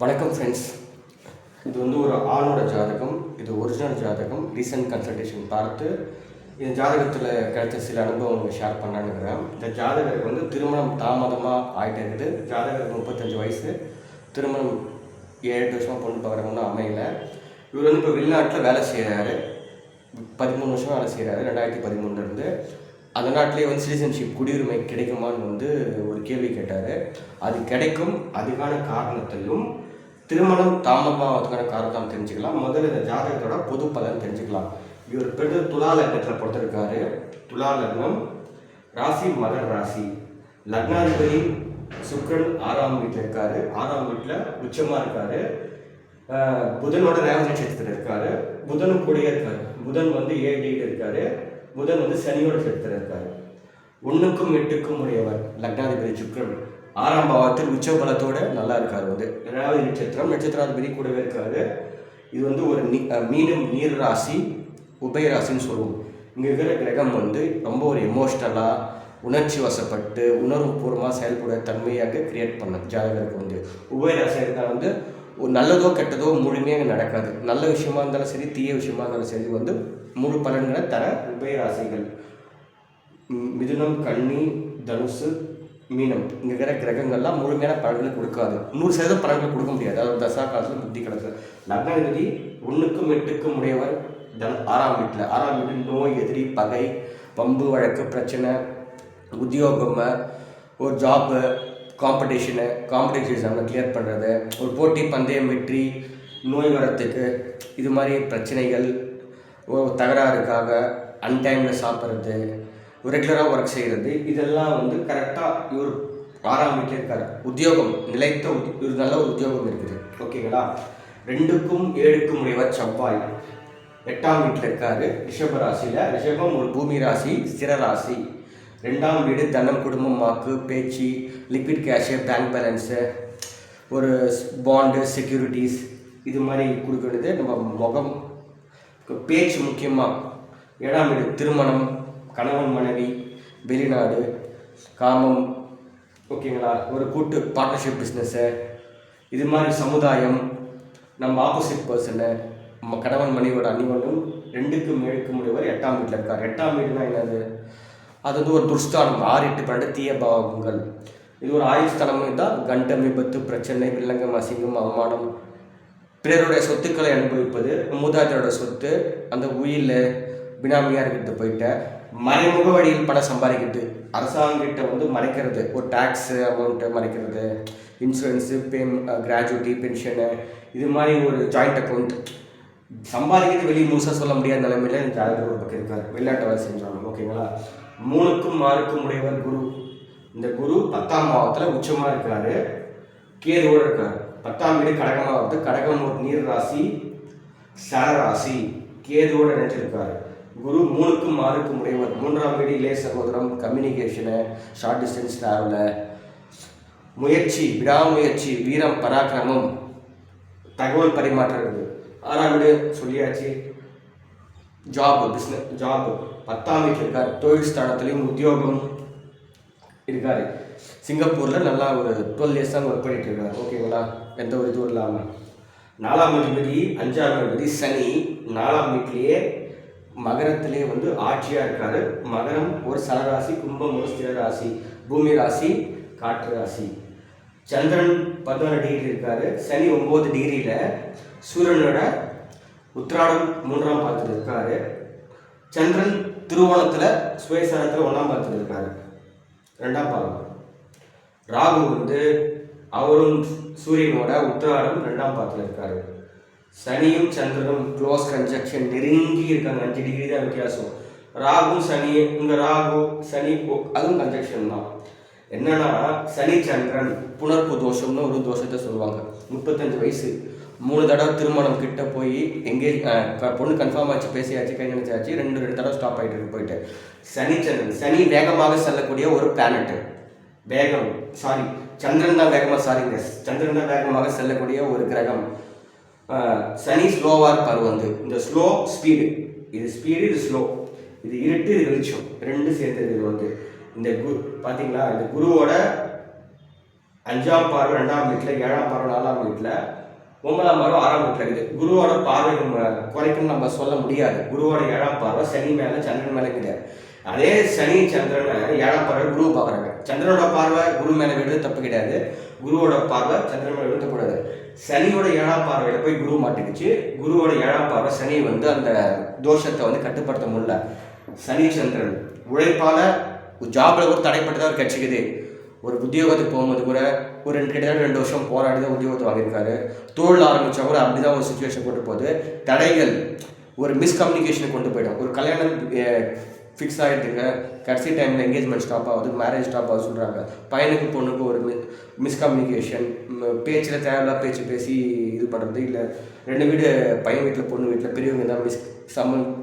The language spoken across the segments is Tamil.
வணக்கம் ஃப்ரெண்ட்ஸ். இது வந்து ஒரு ஆணோட ஜாதகம். இது ஒரிஜினல் ஜாதகம். ரீசன்ட் கன்சல்டேஷன் பார்த்து இந்த ஜாதகத்தில் கிடைச்ச சில அனுபவங்களை ஷேர் பண்ணானுங்கிறேன். இந்த ஜாதகருக்கு வந்து திருமணம் தாமதமாக ஆகிட்டே இருக்குது. ஜாதகருக்கு 35 வயசு. திருமணம் 7 வருஷமாக பொண்ணு பார்க்குறவங்க அமையலை. இவர் வந்து இப்போ வெளிநாட்டில் வேலை செய்கிறாரு. 13 வருஷம் வேலை செய்கிறாரு. 2013 அந்த நாட்டிலே வந்து சிட்டிசன்ஷிப் குடியுரிமை கிடைக்குமான்னு வந்து ஒரு கேள்வி கேட்டார். அது கிடைக்கும். அதுக்கான காரணத்தையும் திருமணம் தாமதமாகிறதுக்கான காரணம் தெரிஞ்சுக்கலாம். முதல்ல இந்த ஜாதகத்தோட பொது பலன் தெரிஞ்சுக்கலாம். இவர் பெரு துலா லக்னத்தில் பொறுத்திருக்காரு. துலா லக்னம், ராசி மகர ராசி. லக்னாதிபதி சுக்கிரன் 6ஆம் வீட்டில் இருக்காரு. 6ஆம் வீட்டில் உச்சமாக இருக்காரு. புதனோட ரேவதி நட்சத்திரத்தில் இருக்காரு. புதனும் கூடயே இருக்காரு. புதன் வந்து 7 இருக்காரு. புதன் வந்து சனியோட நட்சத்திரத்தில் இருக்காரு. 1க்கும் 8க்கும் உடையவர் லக்னாதிபதி சுக்கிரன் 6ஆம் பாவத்தில் உச்ச பலத்தோடு நல்லா இருக்காரு. வந்து ரேவதி நட்சத்திராதிபதி கூடவே இருக்காரு. இது வந்து ஒரு மீனம் நீர் ராசி, உபயராசின்னு சொல்லுவோம். இங்கே இருக்கிற கிரகம் வந்து ரொம்ப ஒரு எமோஷ்னலாக உணர்ச்சி வசப்பட்டு உணர்வுபூர்வமாக செயல்பட தன்மையாக கிரியேட் பண்ண ஜாதகருக்கு வந்து உபயராசி இருந்தால் வந்து ஒரு நல்லதோ கெட்டதோ முழுமையாக நடக்காது. நல்ல விஷயமா இருந்தாலும் சரி, தீய விஷயமா இருந்தாலும் சரி வந்து முழு பலன்களை தர உபயராசிகள் மிதுனம், கன்னி, தனுசு, மீனம் இங்கே இருக்கிற கிரகங்கள்லாம் முழுமையான பலன்களை கொடுக்காது. 100% பலன்களை கொடுக்க முடியாது. அதாவது தசா காலத்தில் புத்தி கிடக்கு. லக்னாதிபதி 1க்கும் 8க்கும் உடையவர் 6ஆம் வீட்டில். 6ஆம் வீட்டில் நோய், எதிரி, பகை, பம்பு வழக்கு, பிரச்சனை, உத்தியோகம், ஒரு ஜாப்பு, காம்படிஷன் எக்ஸாமில் கிளியர் பண்ணுறது, ஒரு போட்டி பந்தயம் வெற்றி, நோய் வரத்துக்கு, இது மாதிரி பிரச்சனைகள், தகராறுக்காக அன்டைமில் சாப்பிட்றது, ரெகுலராக ஒர்க் செய்கிறது, இதெல்லாம் வந்து கரெக்டாக இவர் 6ஆம் வீட்டில் இருக்கார். உத்தியோகம் நிலைத்த ஒரு நல்ல ஒரு உத்தியோகம் இருக்குது. ஓகேங்களா. 2க்கும் 7க்கும் உடையவர் செவ்வாய் 8ஆம் வீட்டில் இருக்காரு. ரிஷப ராசியில். ரிஷபம் ஒரு பூமி ராசி, ஸ்திர ராசி. 2ஆம் வீடு தனம், குடும்பம், வாக்கு, பேச்சு, லிக்விட் கேஷு, பேங்க் பேலன்ஸு, ஒரு பாண்டு, செக்யூரிட்டிஸ், இது மாதிரி கொடுக்கறது. நம்ம முகம், பேச்சு முக்கியமாக. 7ஆம் வீடு திருமணம், கணவன் மனைவி, வெளிநாடு, காமம், ஓகேங்களா, ஒரு கூட்டு பார்ட்னர்ஷிப் பிஸ்னஸ்ஸு, இது மாதிரி சமுதாயம், நம்ம ஆப்போசிட் பர்சனு, நம்ம கணவன் மனைவியோட அணிவனும். 2க்கும் 7க்கும் உடையவர் 8ஆம் வீட்டில் இருக்கார். 8ஆம் வீடுனா என்னது? அது வந்து ஒரு துர்ஸ்தானம். 6, 8, 12 தீய பாவங்கள். இது ஒரு ஆயுள் ஸ்தலமும் தான். கண்டம், விபத்து, பிரச்சனை, வில்லங்கம், அசிங்கம், அவமானம், பிறருடைய சொத்துக்களை அனுபவிப்பது, மூதாதையரோட சொத்து, அந்த உயிரில் பினாமியாக இருக்கிறது, போயிட்ட மறைமுக வழியில் பணம் சம்பாதிக்கிறது, அரசாங்கிட்ட வந்து மறைக்கிறது, ஒரு டேக்ஸு அமௌண்ட்டை மறைக்கிறது, இன்சூரன்ஸு, கிராஜுவிட்டி, பென்ஷனு, இது மாதிரி ஒரு ஜாயிண்ட் அக்கௌண்ட் சம்பாதிக்கிறது வெளியே முழுசாக சொல்ல முடியாத நிலைமையில் இந்த ஜாதகர் ஒரு பக்கம் இருக்கார். வெளிநாட்டு வேலை செஞ்சாலும். ஓகேங்களா. 3க்கும் 6க்கும் உடையவர் குரு. இந்த குரு 10ஆம் பாவத்தில் உச்சமாக இருக்கார். கேதுவோடு இருக்கார். 10ஆம் வீடு கடகமாக வருது. கடகம் ஒரு நீர் ராசி, சரராசி. கேதுவோடு நினைச்சிருக்காரு. குரு 3க்கும் 6க்கும் உடையவர். 3ஆம் வீடு இளைய சகோதரம், கம்யூனிகேஷனு, ஷார்ட் டிஸ்டன்ஸ் ட்ராவலு, முயற்சி, விடாமுயற்சி, வீரம், பராக்கிரமம், தகவல் பரிமாற்றம் இருக்குது. 6ஆம் வீடு சொல்லியாச்சு. Job, business, job. 10ஆம் வீட்டில் இருக்கார். தொழில் ஸ்தானத்துலேயும் உத்தியோகம் இருக்கார். சிங்கப்பூரில் நல்லா ஒரு 12 இயர்ஸ் தான் ஒர்க் பண்ணிட்டு இருக்காரு. ஓகேங்களா. எந்த ஒரு இதுவும் இல்லாமல். 4ஆம் அதிபதி 5ஆம் அதிபதி சனி 4ஆம் வீட்டிலேயே மகரத்திலே வந்து ஆட்சியாக இருக்காரு. மகரம் ஒரு சலராசி, கும்பம் ஒரு ஸ்திர ராசி, பூமி ராசி, காற்று ராசி. சந்திரன் 14 டிகிரி இருக்காரு. சனி 9 டிகிரியில் சூரியனோட உத்திராடம் 3ஆம் பாதத்தில் இருக்காரு. சந்திரன் திருவோணத்தில் சுயசாரத்தில் 1ஆம் பாதத்தில் இருக்காரு, 2ஆம் பாதம். ராகு வந்து அவரும் சூரியனோட உத்திராடம் 2ஆம் பாதத்தில் இருக்காரு. சனியும் சந்திரனும் க்ளோஸ் கன்ஜக்ஷன், நெருங்கி இருக்காங்க. 5 டிகிரி தான் வித்தியாசம். ராகும் சனி, இந்த ராகு சனி அதுவும் கன்ஜக்ஷன் தான். என்னன்னா சனி சந்திரன் புணர்ப்பு தோஷம்னு ஒரு தோஷத்தை சொல்லுவாங்க. 35 வயசு, 3 தடவை திருமணம் கிட்ட போய் பொண்ணு கன்ஃபார்ம் ஆச்சு, பேசியாச்சு, கை நினைச்சாச்சு, 2 தடவை ஸ்டாப் ஆகிட்டு இருக்கு போயிட்டு. சனி சந்திரன். சனி வேகமாக செல்லக்கூடிய ஒரு பிளானட். சந்திரன் தான் வேகமாக செல்லக்கூடிய ஒரு கிரகம். சனி ஸ்லோவாக இருப்பார். வந்து இந்த ஸ்லோ ஸ்பீடு, இது ஸ்பீடு, இது ஸ்லோ, இது இருட்டு, இது வெளிச்சம், 2 சேர்ந்தது. இது வந்து இந்த குரு பார்த்தீங்களா, இந்த குருவோட 5ஆம் பார்வை 2ஆம் வீட்டில், 7ஆம் பார்வை 4ஆம் வீட்டில், 9ஆம் பார்வை 6ஆம் வீட்டில் இருக்குது. குருவோட பார்வை குறைக்குன்னு நம்ம சொல்ல முடியாது. குருவோட 7ஆம் பார்வை சனி மேலே சந்திரன் மேலே இருக்குது. அதே சனி சந்திரனை 7ஆம் பார்வை குரு பார்க்குறாங்க. சந்திரனோட பார்வை குரு மேலே விடுறது தப்பு கிடையாது. குருவோட பார்வை சந்திரன் மேலே விழுத்தக்கூடாது. சனியோட 7ஆம் பார்வையில் போய் குரு மாட்டிக்கிச்சு. குருவோட 7ஆம் பார்வை சனி அந்த தோஷத்தை கட்டுப்படுத்த முடியல. சனி சந்திரன் உழைப்பால் ஜாபில் கூட தடைப்பட்டு தான் கிடச்சிக்குது. ஒரு உத்தியோகத்துக்கு போகும்போது கூட ஒரு கிட்டத்தட்ட 2 வருஷம் போராடி தான் உத்தியோகத்தை வாங்கியிருக்காரு. தொழில் ஆரம்பித்தா கூட அப்படி தான் ஒரு சுச்சுவேஷன் கொண்டு போகுது. தடைகள் ஒரு மிஸ்கம்யூனிகேஷனை கொண்டு போய்டும். ஒரு கல்யாணம் ஃபிக்ஸ் ஆகிட்டுங்க, கடைசி டைமில் என்கேஜ்மெண்ட் ஸ்டாப் ஆகுது, மேரேஜ் ஸ்டாப் ஆகுது சொல்கிறாங்க. பையனுக்கு பொண்ணுக்கு ஒரு மிஸ்கம்யூனிகேஷன், பேச்சில் தேவையில்லா பேச்சு பேசி இது பண்ணுறது, இல்லை 2 வீடு பையன் வீட்டில் பொண்ணு வீட்டில் பெரியவங்க தான்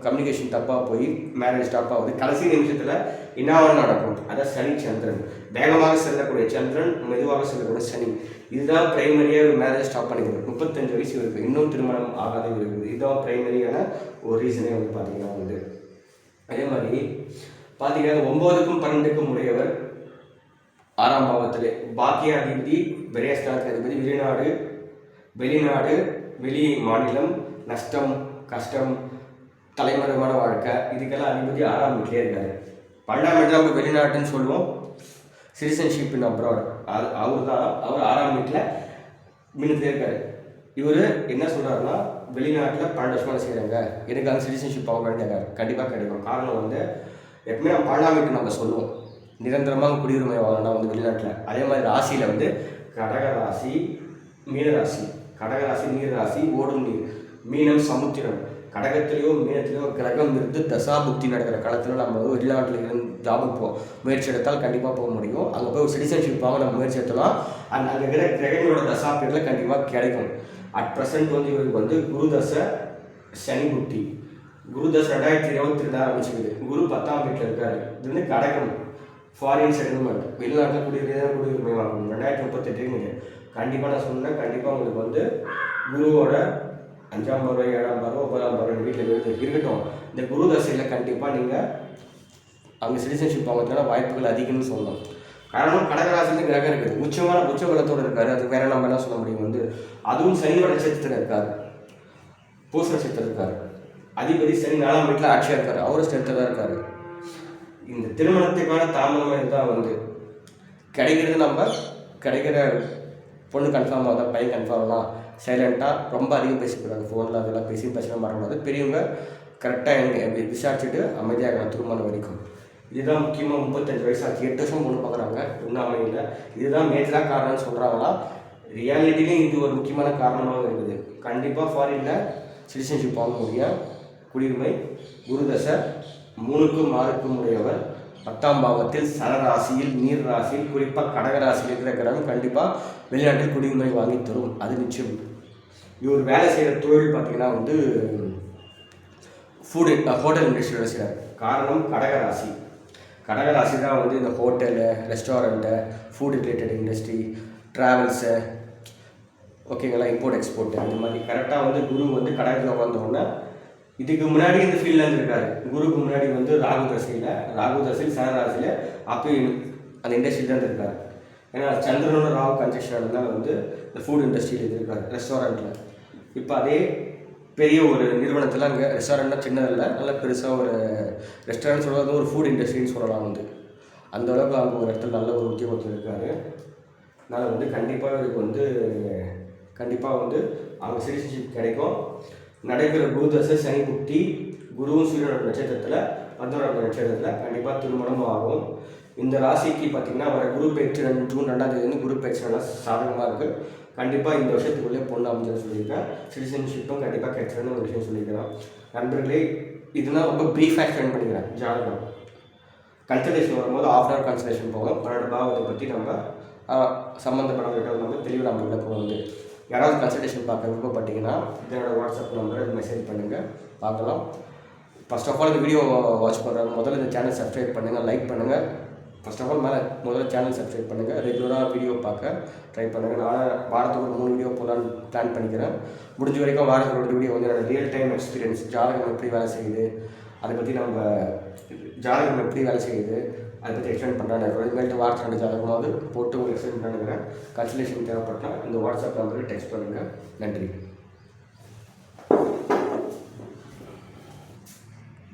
கம்யூனிகேஷன் தப்பாக போய் மேரேஜ் ஸ்டாப் ஆகுது. கடைசி நிமிஷத்தில் என்ன நடக்கும்? அதான் சனி சந்திரன். வேகமாக செல்லக்கூடிய சந்திரன், மெதுவாக செல்லக்கூடிய சனி. இதுதான் பிரைமரியாக மேரேஜ் ஸ்டாப் பண்ணிக்கிறது. 35 வயசு இருக்குது, இன்னும் திருமணம் ஆகாத இருக்குது. இதுதான் பிரைமரியான ஒரு ரீசனே பார்த்தீங்கன்னா அதே மாதிரி பார்த்தீங்கன்னா 9க்கும் 12க்கும் உடையவர் 6ஆம் பாவத்திலே. பாக்கியாதிபதி, விரயஸ்தானத்துக்கு அதிபதி, வெளிநாடு, வெளி மாநிலம், நஷ்டம், கஷ்டம், தலைமறைவான வாழ்க்கை, இதுக்கெல்லாம் அதிபதி 6ஆம் வீட்டிலே இருக்காரு. 12ஆம் வீட்டில் நம்ம வெளிநாட்டுன்னு சொல்லுவோம், சிட்டிசன்ஷிப் இன் அப்ராட். அவர் 6ஆம் வீட்டில் மின்னிட்டே இருக்காரு. இவர் என்ன சொல்கிறாருன்னா, வெளிநாட்டில் 12 வருஷமாக செய்கிறாங்க, எனக்கு அந்த சிட்டிசன்ஷிப் ஆகணும்னு கேட்காரு. கண்டிப்பாக கிடைக்கும். காரணம் எப்பவுமே நம்ம 12ஆம் வீட்டு நம்ம சொல்லுவோம், நிரந்தரமாக குடியுரிமை வாங்கலாம் வெளிநாட்டில். அதே மாதிரி ராசியில் கடகராசி, மீனராசி. கடகராசி நீர் ஓடும் நீர், மீனம் சமுத்திரம். கடகத்திலேயோ மீனத்திலேயோ கிரகம் இருந்து தசாபுக்தி நடக்கிற காலத்தில் நம்ம வெளிநாட்டில் இருந்து ஜாபுக்கு முயற்சி எடுத்தால் கண்டிப்பாக போக முடியும். அங்கே போய் ஒரு சிட்டிசன்ஷிப் வாங்க நம்ம முயற்சி எடுத்தோம்னா அந்த கிரகங்களோட தசா பீரியடில் கண்டிப்பாக கிடைக்கும். அட் ப்ரெசென்ட் இவருக்கு குரு தசை, சனி புக்தி. குரு தசை 2022 ஆரம்பிச்சுக்குது. குரு 10ஆம் வீட்டில் இருக்காரு. இது கடகம், ஃபாரின் செட்டில்மெண்ட், வெளிநாட்டில் குடியுரிமை வாங்கணும். 2038 கண்டிப்பாக நான் சொன்னேன். கண்டிப்பாக உங்களுக்கு குருவோட 5ஆம் பார்வை, 7ஆம் பார்வை, 9ஆம் பார்வை வீட்டில் இருக்கட்டும். இந்த குரு தசையில் கண்டிப்பாக நீங்கள் அங்கே சிட்டிசன்ஷிப் வாங்கிறதுக்கான வாய்ப்புகள் அதிகம்னு சொல்லணும். காரணம் கடகராசிலேருந்து கிரகம் இருக்குது, உச்ச பலத்தோடு இருக்காரு. அது வேற நம்ம என்ன சொல்ல முடியும்? அதுவும் சனியோட நட்சத்திரத்தில் இருக்காரு, பூச நட்சத்திரம் இருக்காரு. அதிபதி சனி 4ஆம் வீட்டில் ஆட்சியாக இருக்காரு, அவரும் ஸ்ட்ரென்த்தாக தான் இருக்காரு. இந்த திருமணத்துக்கான தாமதம் தான் கிடைக்கிறது. நம்ம கிடைக்கிற பொண்ணு கன்ஃபார்ம் ஆகுதா, பையன் கன்ஃபார்ம் ஆகலாம். சைலண்ட்டாக ரொம்ப அதிகம் பேசிக்கிறாங்க, ஃபோனில் அதெல்லாம் பேசி பிரச்சனை மாறக்கூடாது. பெரியவங்க கரெக்டாக விசாரிச்சுட்டு அமைதியாக திருமணம் வரைக்கும். இதுதான் முக்கியமாக. 35 வயசாச்சு, 8 வருஷம் பொண்ணு பார்க்குறாங்க, இன்னும் அமையல. இதுதான் மேஜராக காரணம்னு சொல்கிறாங்களா? ரியாலிட்டிலையும் இது ஒரு முக்கியமான காரணமாக இருக்குது. கண்டிப்பாக ஃபாரினில் சிட்டிசன்ஷிப் வாங்க முடியும். குடியுரிமை. குருதசை 3க்கும் 6க்கும் உடையவர், 10ஆம் பாவத்தில், சரராசியில், நீர் ராசியில், குறிப்பாக கடகராசியில் இருக்கிற கிரகம் கண்டிப்பாக வெளிநாட்டில் குடியுரிமை வாங்கி தரும், அது நிச்சயம். இவர் வேலை செய்கிற தொழில் பார்த்தீங்கன்னா ஹோட்டல் இண்டஸ்ட்ரியில் செய்கிறார். காரணம் கடகராசி. கடகராசி தான் இந்த hotel, restaurant, food related industry, travels, ஓகேங்களா, இம்போர்ட் எக்ஸ்போர்ட்டு, இந்த மாதிரி கரெக்டாக குரு கடகத்தில் வந்தோடனே இதுக்கு முன்னாடி இந்த ஃபீல்டில் இருக்கார். குருக்கு முன்னாடி ராகு தசையில் சனராசியில் அப்பயும் அந்த இண்டஸ்ட்ரியில் தான் இருக்கார். ஏன்னா சந்திரனோட ராகு கன்ஜெக்ஷன் இருந்தால் இந்த ஃபுட் இண்டஸ்ட்ரியில் இருக்கார், ரெஸ்டாரண்ட்டில். இப்போ அதே பெரிய ஒரு நிறுவனத்தில் அங்கே ரெஸ்டாரண்ட்டாக சின்னதில்லை, நல்லா பெருசாக ஒரு ரெஸ்டாரண்ட் சொல்கிறது ஒரு ஃபுட் இண்டஸ்ட்ரின்னு சொல்லலாம். அந்த அளவுக்கு அங்கே ஒரு இடத்துல நல்ல ஒரு உத்தியோகத்தில் இருக்கார். அதனால் கண்டிப்பாக இதுக்கு கண்டிப்பாக அவங்க சிட்டிசன்ஷிப் கிடைக்கும். நடைபெற குரு தசை, சனி புக்தி, குருவும் சூரியனோட நட்சத்திரத்தில், 11ஆம் நட்சத்திரத்தில் கண்டிப்பாக திருமணமும் ஆகும். இந்த ராசிக்கு பார்த்திங்கன்னா வர குரு பயிற்சி ஜூன் 2ஆம் தேதி குரு பயிற்சி நல்லா சாதகமாக இருக்குது. கண்டிப்பாக இந்த வருஷத்துக்குள்ளே பொண்ணு அமைஞ்சு சொல்லியிருக்கேன். சிட்டிசன்ஷிப்பும் கண்டிப்பாக கிடைச்சிருன்னு ஒரு விஷயம் சொல்லியிருக்கிறேன். நண்பர்களே, இதுதான் ரொம்ப ப்ரீஃபாக எக்ஸ்பிளைன் பண்ணிக்கிறேன். ஜாதகம் கன்சல்டேஷன் வரும்போது 1/2 hour கன்சல்டேஷன் போகும். 12 பாவத்தை பற்றி நம்ம சம்மந்தப்பட்டவர்கிட்ட நம்ம தெளிவாக நம்ம விளக்கம் யாராவது கன்சல்டேஷன் பார்க்க விருப்பப்பட்டீங்கன்னா இதனோட வாட்ஸ்அப் நம்பரை மெசேஜ் பண்ணுங்கள், பார்க்கலாம். ஃபர்ஸ்ட் ஆஃப் ஆல் இந்த வீடியோ வாட்ச் பண்ணுறாங்க முதல்ல இந்த சேனல் சப்ஸ்கிரைப் பண்ணுங்கள், லைக் பண்ணுங்கள். ஃபர்ஸ்ட் ஆஃப் ஆல் முதல்ல சேனல் சப்ஸ்கிரைப் பண்ணுங்கள், ரெகுலராக வீடியோ பார்க்க ட்ரை பண்ணுங்கள். நான் வாரத்துக்கு ஒரு 3 வீடியோ போகலான்னு பிளான் பண்ணிக்கிறேன். முடிஞ்ச வரைக்கும் வாரத்துக்கு 2 வீடியோ என்னோட ரியல் டைம் எக்ஸ்பீரியன்ஸ், ஜாதகம் எப்படி வேலை செய்யுது, அதை பற்றி நம்ம ஜாதகம் எப்படி வேலை செய்யுது, அதை பற்றி எக்ஸ்பிளைன் பண்ணுறான்னு இனிமேல்ட்டு வாட்ஸ்அப் 2 ஜாதகமாவது போட்டு உங்களுக்கு எக்ஸ்பிளைன் பண்ணுறேன். கன்சல்டேஷன் தேவைப்பட்டால் இந்த வாட்ஸ்அப் நம்பருக்கு டெக்ஸ்ட் பண்ணுங்கள். நன்றி.